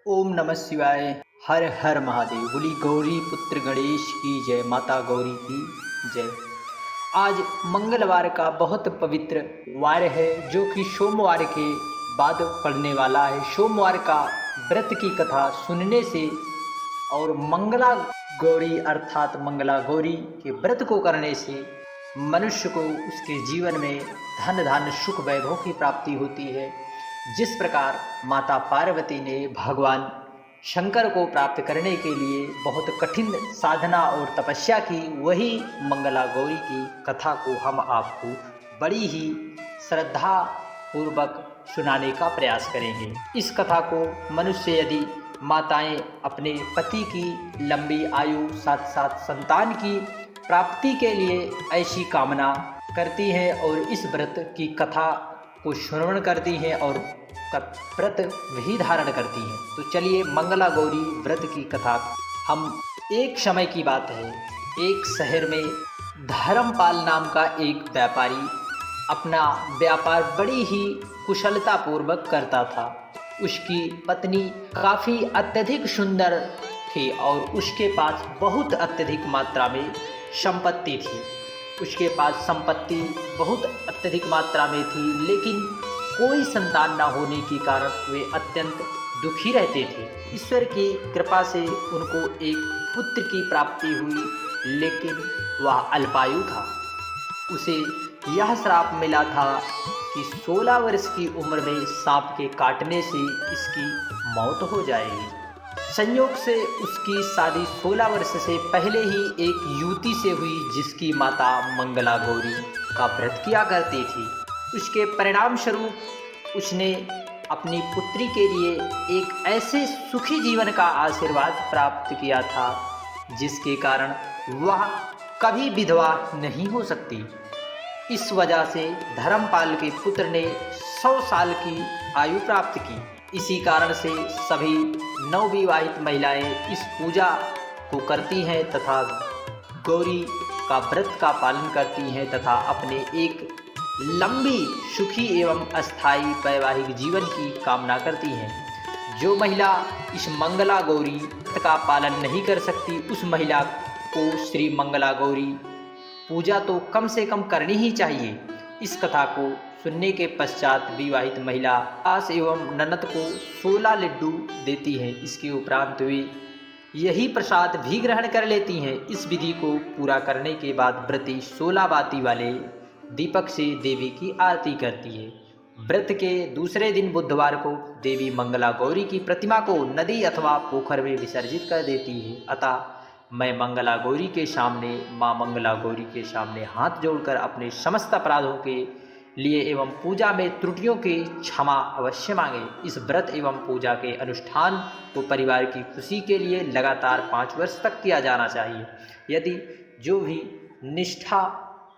ओम नमः शिवाय। हर हर महादेव। बोली गौरी पुत्र गणेश की जय। माता गौरी की जय। आज मंगलवार का बहुत पवित्र वार है, जो कि सोमवार के बाद पड़ने वाला है। सोमवार का व्रत की कथा सुनने से और मंगला गौरी अर्थात मंगला गौरी के व्रत को करने से मनुष्य को उसके जीवन में धन धान्य सुख वैभव की प्राप्ति होती है। जिस प्रकार माता पार्वती ने भगवान शंकर को प्राप्त करने के लिए बहुत कठिन साधना और तपस्या की, वही मंगला गौरी की कथा को हम आपको बड़ी ही श्रद्धा पूर्वक सुनाने का प्रयास करेंगे। इस कथा को मनुष्य यदि माताएं अपने पति की लंबी आयु साथ साथ संतान की प्राप्ति के लिए ऐसी कामना करती हैं और इस व्रत की कथा को श्रवण करती हैं और व्रत भी धारण करती हैं, तो चलिए मंगला गौरी व्रत की कथा। हम एक समय की बात है, एक शहर में धर्मपाल नाम का एक व्यापारी अपना व्यापार बड़ी ही कुशलता पूर्वक करता था। उसकी पत्नी काफ़ी अत्यधिक सुंदर थी और उसके पास बहुत अत्यधिक मात्रा में संपत्ति थी। उसके पास संपत्ति बहुत अत्यधिक मात्रा में थी, लेकिन कोई संतान न होने के कारण वे अत्यंत दुखी रहते थे। ईश्वर की कृपा से उनको एक पुत्र की प्राप्ति हुई, लेकिन वह अल्पायु था। उसे यह श्राप मिला था कि 16 वर्ष की उम्र में सांप के काटने से इसकी मौत हो जाएगी। संयोग से उसकी शादी 16 वर्ष से पहले ही एक युवती से हुई, जिसकी माता मंगला गौरी का व्रत किया करती थी। उसके परिणाम स्वरूप उसने अपनी पुत्री के लिए एक ऐसे सुखी जीवन का आशीर्वाद प्राप्त किया था, जिसके कारण वह कभी विधवा नहीं हो सकती। इस वजह से धर्मपाल के पुत्र ने 100 साल की आयु प्राप्त की। इसी कारण से सभी नवविवाहित महिलाएं इस पूजा को करती हैं तथा गौरी का व्रत का पालन करती हैं तथा अपने एक लंबी सुखी एवं अस्थायी वैवाहिक जीवन की कामना करती हैं। जो महिला इस मंगला गौरी व्रत का पालन नहीं कर सकती, उस महिला को श्री मंगला गौरी पूजा तो कम से कम करनी ही चाहिए। इस कथा को सुनने के पश्चात विवाहित महिला सास एवं ननद को 16 लड्डू देती हैं। इसके उपरांत वे यही प्रसाद भी ग्रहण कर लेती हैं। इस विधि को पूरा करने के बाद व्रती 16 बाती वाले दीपक से देवी की आरती करती है। व्रत के दूसरे दिन बुधवार को देवी मंगला गौरी की प्रतिमा को नदी अथवा पोखर में विसर्जित कर देती है। अतः मैं मंगला गौरी के सामने, माँ मंगला गौरी के सामने हाथ जोड़कर अपने समस्त अपराधों के लिए एवं पूजा में त्रुटियों की क्षमा अवश्य मांगे। इस व्रत एवं पूजा के अनुष्ठान को परिवार की खुशी के लिए लगातार 5 वर्ष तक किया जाना चाहिए। यदि जो भी निष्ठा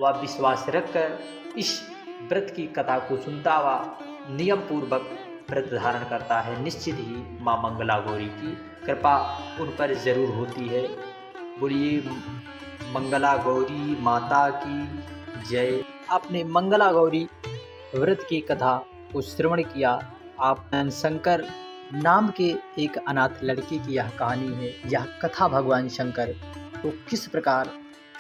व विश्वास रखकर इस व्रत की कथा को सुनता व नियम पूर्वक व्रत धारण करता है, निश्चित ही माँ मंगला गौरी की कृपा उन पर जरूर होती है। बोलिए मंगला गौरी माता की जय। आपने मंगला गौरी व्रत की कथा को श्रवण किया। आप शंकर नाम के एक अनाथ लड़के की यह कहानी है। यह कथा भगवान शंकर को किस प्रकार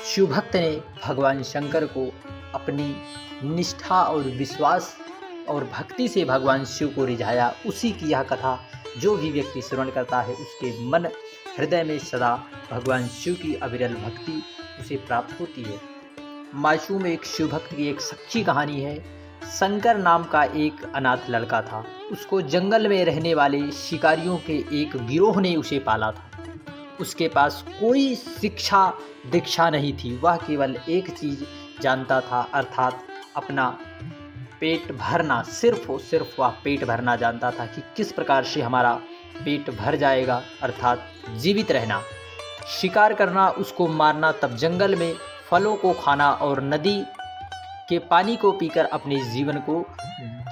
शिवभक्त ने भगवान शंकर को अपनी निष्ठा और विश्वास और भक्ति से भगवान शिव को रिझाया, उसी की यह कथा जो भी व्यक्ति श्रवण करता है, उसके मन हृदय में सदा भगवान शिव की अविरल भक्ति उसे प्राप्त होती है। मासूम एक शिव भक्त की एक सच्ची कहानी है। शंकर नाम का एक अनाथ लड़का था। उसको जंगल में रहने वाले शिकारियों के एक गिरोह ने उसे पाला था। उसके पास कोई शिक्षा दीक्षा नहीं थी। वह केवल एक चीज़ जानता था, अर्थात अपना पेट भरना। सिर्फ और सिर्फ वह पेट भरना जानता था कि किस प्रकार से हमारा पेट भर जाएगा, अर्थात जीवित रहना। शिकार करना, उसको मारना, तब जंगल में फलों को खाना और नदी के पानी को पीकर अपने जीवन को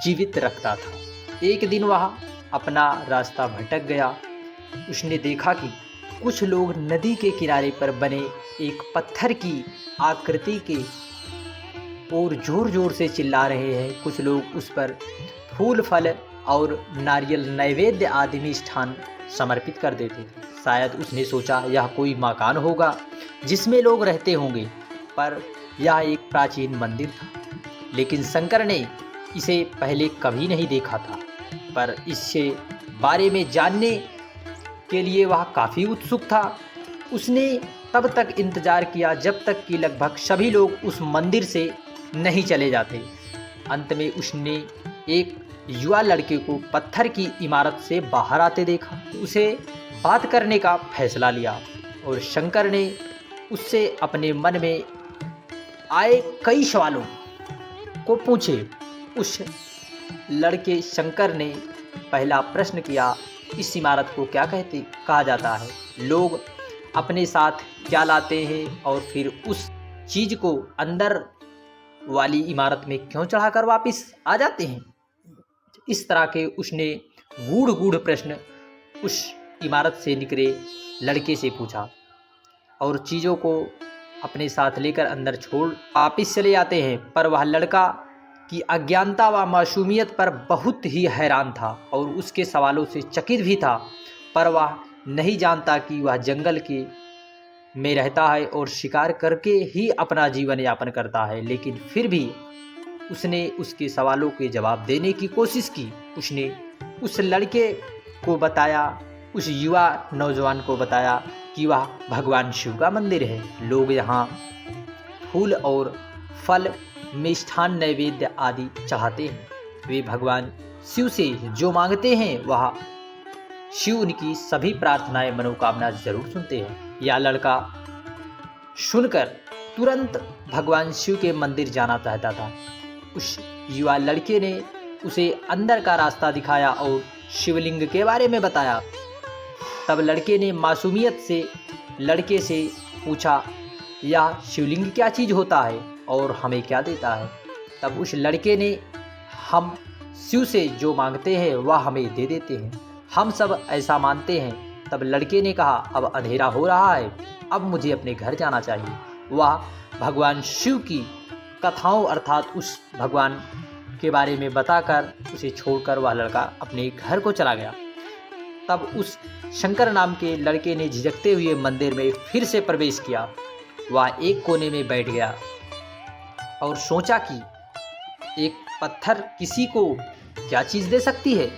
जीवित रखता था। एक दिन वह अपना रास्ता भटक गया। उसने देखा कि कुछ लोग नदी के किनारे पर बने एक पत्थर की आकृति के और जोर जोर से चिल्ला रहे हैं। कुछ लोग उस पर फूल फल और नारियल नैवेद्य आदि मिष्ठान समर्पित कर देते थे। शायद उसने सोचा यह कोई मकान होगा जिसमें लोग रहते होंगे, पर यह एक प्राचीन मंदिर था। लेकिन शंकर ने इसे पहले कभी नहीं देखा था, पर इसके बारे में जानने के लिए वह काफ़ी उत्सुक था। उसने तब तक इंतज़ार किया जब तक कि लगभग सभी लोग उस मंदिर से नहीं चले जाते। अंत में उसने एक युवा लड़के को पत्थर की इमारत से बाहर आते देखा। उसे बात करने का फैसला लिया और शंकर ने उससे अपने मन में आए कई सवालों को पूछे। उस लड़के शंकर ने पहला प्रश्न किया, इस इमारत को क्या कहा जाता है? लोग अपने साथ क्या लाते हैं और फिर उस चीज़ को अंदर वाली इमारत में क्यों चढ़ाकर वापस आ जाते हैं? इस तरह के उसने गूढ़ प्रश्न उस इमारत से निकले लड़के से पूछा और चीज़ों को अपने साथ लेकर अंदर छोड़ वापस चले जाते हैं। पर वह लड़का की अज्ञानता व मासूमियत पर बहुत ही हैरान था और उसके सवालों से चकित भी था। पर वह नहीं जानता कि वह जंगल के में रहता है और शिकार करके ही अपना जीवन यापन करता है। लेकिन फिर भी उसने उसके सवालों के जवाब देने की कोशिश की। उसने उस लड़के को बताया, उस युवा नौजवान को बताया कि वह भगवान शिव का मंदिर है। लोग यहाँ फूल और फल, मिष्ठान, नैवेद्य आदि चाहते हैं। वे भगवान शिव से जो मांगते हैं वह शिव उनकी सभी प्रार्थनाएं, मनोकामना जरूर सुनते हैं। यह लड़का सुनकर तुरंत भगवान शिव के मंदिर जाना चाहता था। उस युवा लड़के ने उसे अंदर का रास्ता दिखाया और शिवलिंग के बारे में बताया। तब लड़के ने मासूमियत से लड़के से पूछा, यह शिवलिंग क्या चीज़ होता है और हमें क्या देता है? तब उस लड़के ने, हम शिव से जो मांगते हैं वह हमें दे देते हैं, हम सब ऐसा मानते हैं। तब लड़के ने कहा, अब अंधेरा हो रहा है, अब मुझे अपने घर जाना चाहिए। वह भगवान शिव की कथाओं अर्थात उस भगवान के बारे में बताकर उसे छोड़कर वह लड़का अपने घर को चला गया। तब उस शंकर नाम के लड़के ने झिझकते हुए मंदिर में फिर से प्रवेश किया। वह एक कोने में बैठ गया और सोचा कि एक पत्थर किसी को क्या चीज़ दे सकती है?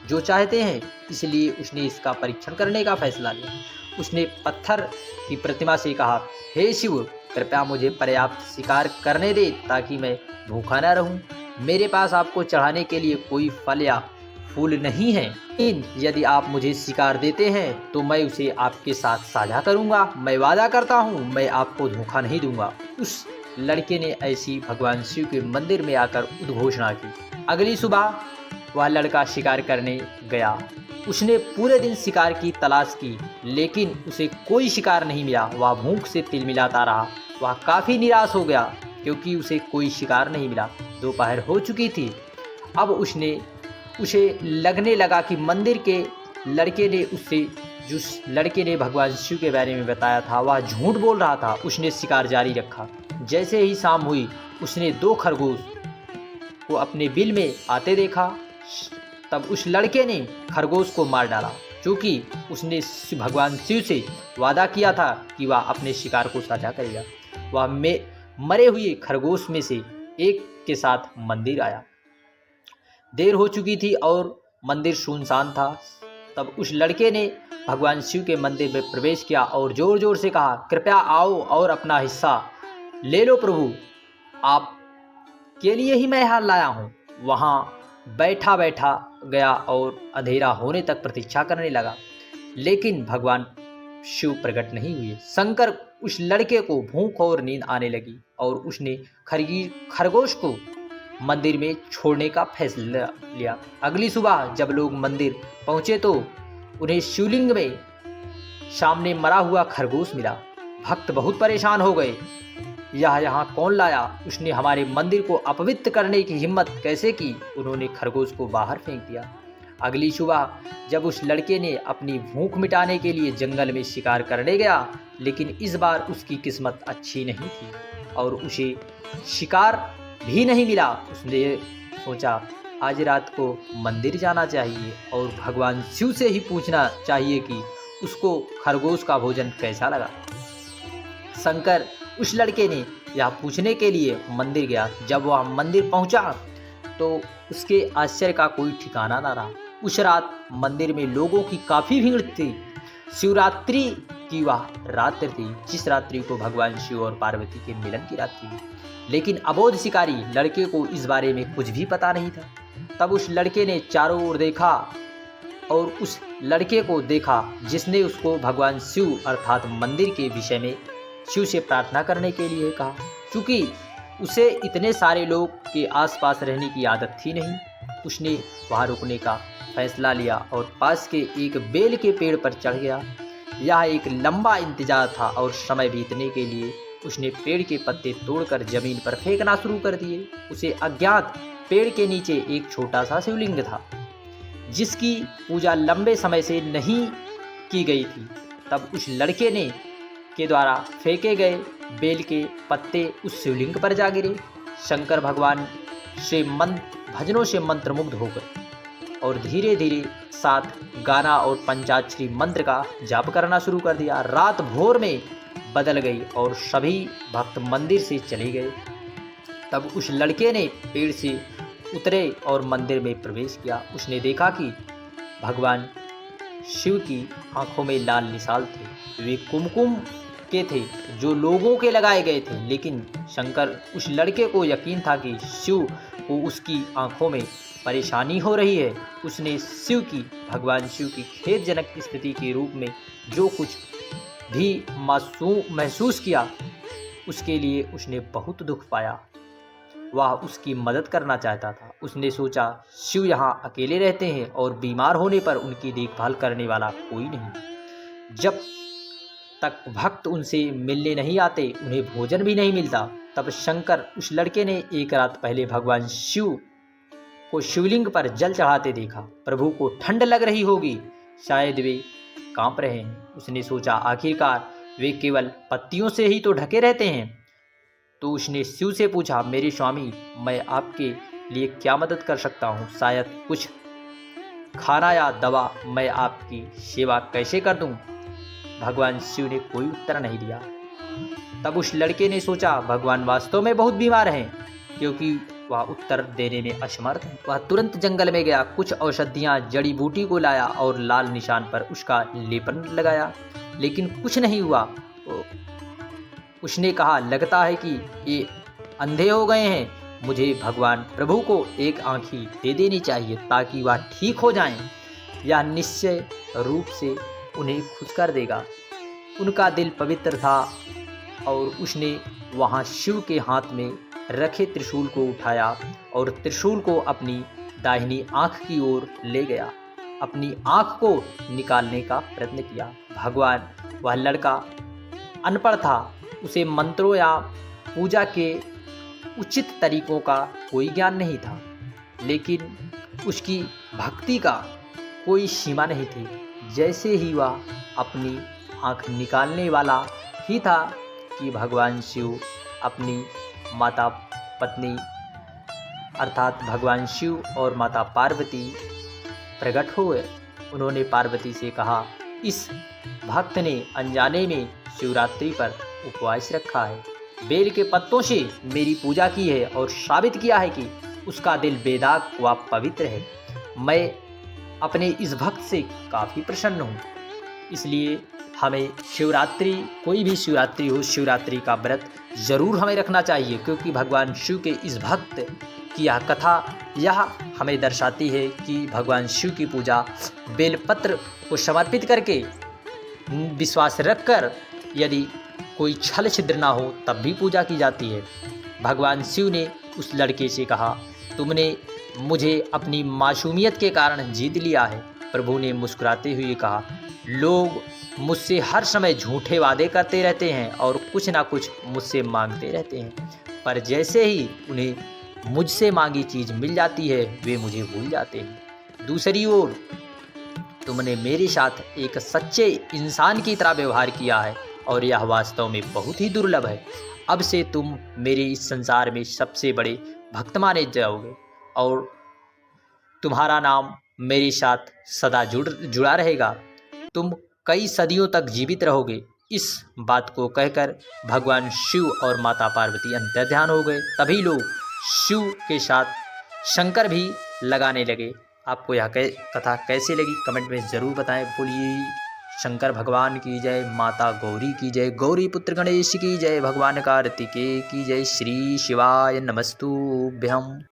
जो चाहते हैं। इसलिए उसने इसका परीक्षण करने का फैसला लिया। उसने पत्थर की प्रतिमा से कहा, हे शिव, कृपया मुझे पर्याप्त शिकार करने दे ताकि मैं भूखा न रहूं। मेरे पास आपको चढ़ाने के लिए कोई फल या फूल नहीं है। यदि आप मुझे शिकार देते हैं तो मैं उसे आपके साथ साझा करूंगा। मैं वादा करता हूं, मैं आपको धोखा नहीं दूंगा। उस लड़के ने ऐसी भगवान शिव के मंदिर में आकर उद्घोषणा की। अगली सुबह वह लड़का शिकार करने गया। उसने पूरे दिन शिकार की तलाश की, लेकिन उसे कोई शिकार नहीं मिला। वह भूख से तिलमिलाता रहा। वह काफ़ी निराश हो गया क्योंकि उसे कोई शिकार नहीं मिला। दोपहर हो चुकी थी। अब उसे लगने लगा कि मंदिर के लड़के ने उससे जिस लड़के ने भगवान शिव के बारे में बताया था वह झूठ बोल रहा था। उसने शिकार जारी रखा। जैसे ही शाम हुई उसने 2 खरगोश को अपने बिल में आते देखा। तब उस लड़के ने खरगोश को मार डाला, क्योंकि उसने भगवान शिव से वादा किया था कि वह अपने शिकार को साझा करेगा। वह मरे हुए खरगोश में से एक के साथ मंदिर आया। देर हो चुकी थी और मंदिर सुनसान था। तब उस लड़के ने भगवान शिव के मंदिर में प्रवेश किया और जोर जोर से कहा, कृपया आओ और अपना हिस्सा ले लो प्रभु, आप के लिए ही मैं यहाँ लाया हूँ। वहाँ बैठा गया और अंधेरा होने तक प्रतीक्षा करने लगा, लेकिन भगवान शिव प्रकट नहीं हुए। शंकर उस लड़के को भूख और नींद आने लगी और उसने खरगोश को मंदिर में छोड़ने का फैसला लिया। अगली सुबह जब लोग मंदिर पहुंचे तो उन्हें शिवलिंग में सामने मरा हुआ खरगोश मिला। भक्त बहुत परेशान हो गए। यह यहाँ कौन लाया? उसने हमारे मंदिर को अपवित्र करने की हिम्मत कैसे की? उन्होंने खरगोश को बाहर फेंक दिया। अगली सुबह जब उस लड़के ने अपनी भूख मिटाने के लिए जंगल में शिकार करने गया, लेकिन इस बार उसकी किस्मत अच्छी नहीं थी और उसे शिकार भी नहीं मिला। उसने सोचा आज रात को मंदिर जाना चाहिए और भगवान शिव से ही पूछना चाहिए कि उसको खरगोश का भोजन कैसा लगा। शंकर उस लड़के ने यह पूछने के लिए मंदिर गया। जब वह मंदिर पहुंचा तो उसके आश्चर्य का कोई ठिकाना न रहा। उस रात मंदिर में लोगों की काफ़ी भीड़ थी। शिवरात्रि की वह रात्रि थी जिस रात्रि को भगवान शिव और पार्वती के मिलन की रात थी। लेकिन अबोध शिकारी लड़के को इस बारे में कुछ भी पता नहीं था। तब उस लड़के ने चारों ओर देखा और उस लड़के को देखा जिसने उसको भगवान शिव अर्थात मंदिर के विषय में शिव से प्रार्थना करने के लिए कहा। क्योंकि उसे इतने सारे लोग के आसपास रहने की आदत थी नहीं, उसने वहाँ रुकने का फैसला लिया और पास के एक बेल के पेड़ पर चढ़ गया। यह एक लंबा इंतजार था और समय बीतने के लिए उसने पेड़ के पत्ते तोड़कर जमीन पर फेंकना शुरू कर दिए। उसे अज्ञात पेड़ के नीचे एक छोटा सा शिवलिंग था जिसकी पूजा लंबे समय से नहीं की गई थी। तब उस लड़के ने के द्वारा फेंके गए बेल के पत्ते उस शिवलिंग पर जा गिरे। शंकर भगवान से भजनों से मंत्रमुग्ध हो गए और धीरे धीरे साथ गाना और पंचाक्षरी मंत्र का जाप करना शुरू कर दिया। रात भोर में बदल गई और सभी भक्त मंदिर से चले गए। तब उस लड़के ने पेड़ से उतरे और मंदिर में प्रवेश किया। उसने देखा कि भगवान शिव की आंखों में लाल निशान थे। वे कुमकुम के थे जो लोगों के लगाए गए थे। लेकिन शंकर उस लड़के को यकीन था कि शिव को उसकी आंखों में परेशानी हो रही है। उसने शिव की भगवान शिव की खेदजनक स्थिति के रूप में जो कुछ भी महसूस किया उसके लिए उसने बहुत दुख पाया। वह उसकी मदद करना चाहता था। उसने सोचा शिव यहाँ अकेले रहते हैं और बीमार होने पर उनकी देखभाल करने वाला कोई नहीं। जब तक भक्त उनसे मिलने नहीं आते उन्हें भोजन भी नहीं मिलता। तब शंकर उस लड़के ने एक रात पहले भगवान शिव को शिवलिंग पर जल चढ़ाते देखा। प्रभु को ठंड लग रही होगी, शायद वे कांप रहे हैं। उसने सोचा आखिरकार वे केवल पत्तियों से ही तो ढके रहते हैं। तो उसने शिव से पूछा, मेरे स्वामी, मैं आपके लिए क्या मदद कर सकता हूँ? शायद कुछ खाना या दवा, मैं आपकी सेवा कैसे कर दूँ? भगवान शिव ने कोई उत्तर नहीं दिया। तब उस लड़के ने सोचा भगवान वास्तव में बहुत बीमार हैं, क्योंकि वह उत्तर देने में असमर्थ है। वह तुरंत जंगल में गया, कुछ औषधियाँ जड़ी बूटी को लाया और लाल निशान पर उसका लेपन लगाया, लेकिन कुछ नहीं हुआ। उसने कहा, लगता है कि ये अंधे हो गए हैं। मुझे भगवान प्रभु को एक आँखी दे देनी चाहिए ताकि वह ठीक हो जाएं। यह निश्चय रूप से उन्हें खुश कर देगा। उनका दिल पवित्र था और उसने वहाँ शिव के हाथ में रखे त्रिशूल को उठाया और त्रिशूल को अपनी दाहिनी आँख की ओर ले गया। अपनी आँख को निकालने का प्रयत्न किया। भगवान वह लड़का अनपढ़ था, उसे मंत्रों या पूजा के उचित तरीकों का कोई ज्ञान नहीं था, लेकिन उसकी भक्ति का कोई सीमा नहीं थी। जैसे ही वह अपनी आँख निकालने वाला ही था कि भगवान शिव अपनी माता पत्नी अर्थात भगवान शिव और माता पार्वती प्रकट हुए। उन्होंने पार्वती से कहा, इस भक्त ने अनजाने में शिवरात्रि पर उपवास रखा है, बेल के पत्तों से मेरी पूजा की है और साबित किया है कि उसका दिल बेदाग व पवित्र है। मैं अपने इस भक्त से काफ़ी प्रसन्न हूँ। इसलिए हमें शिवरात्रि, कोई भी शिवरात्रि हो, शिवरात्रि का व्रत ज़रूर हमें रखना चाहिए, क्योंकि भगवान शिव के इस भक्त की यह कथा यह हमें दर्शाती है कि भगवान शिव की पूजा बेलपत्र को समर्पित करके विश्वास रखकर, यदि कोई छल छिद्र ना हो तब भी पूजा की जाती है। भगवान शिव ने उस लड़के से कहा, तुमने मुझे अपनी मासूमियत के कारण जीत लिया है। प्रभु ने मुस्कुराते हुए कहा, लोग मुझसे हर समय झूठे वादे करते रहते हैं और कुछ ना कुछ मुझसे मांगते रहते हैं, पर जैसे ही उन्हें मुझसे मांगी चीज़ मिल जाती है वे मुझे भूल जाते हैं। दूसरी ओर तुमने मेरे साथ एक सच्चे इंसान की तरह व्यवहार किया है और यह वास्तव में बहुत ही दुर्लभ है। अब से तुम मेरे इस संसार में सबसे बड़े भक्त माने जाओगे और तुम्हारा नाम मेरे साथ सदा जुड़ा रहेगा, तुम कई सदियों तक जीवित रहोगे। इस बात को कहकर भगवान शिव और माता पार्वती अंतर्ध्यान हो गए। तभी लोग शिव के साथ शंकर भी लगाने लगे। आपको यह कथा कैसी लगी कमेंट में ज़रूर बताएं। बोलिए शंकर भगवान की जय, माता गौरी की जय, गौरी पुत्र गणेश की जय, भगवान कार्तिकेय की जय। श्री शिवाय नमस्तुभ्यं।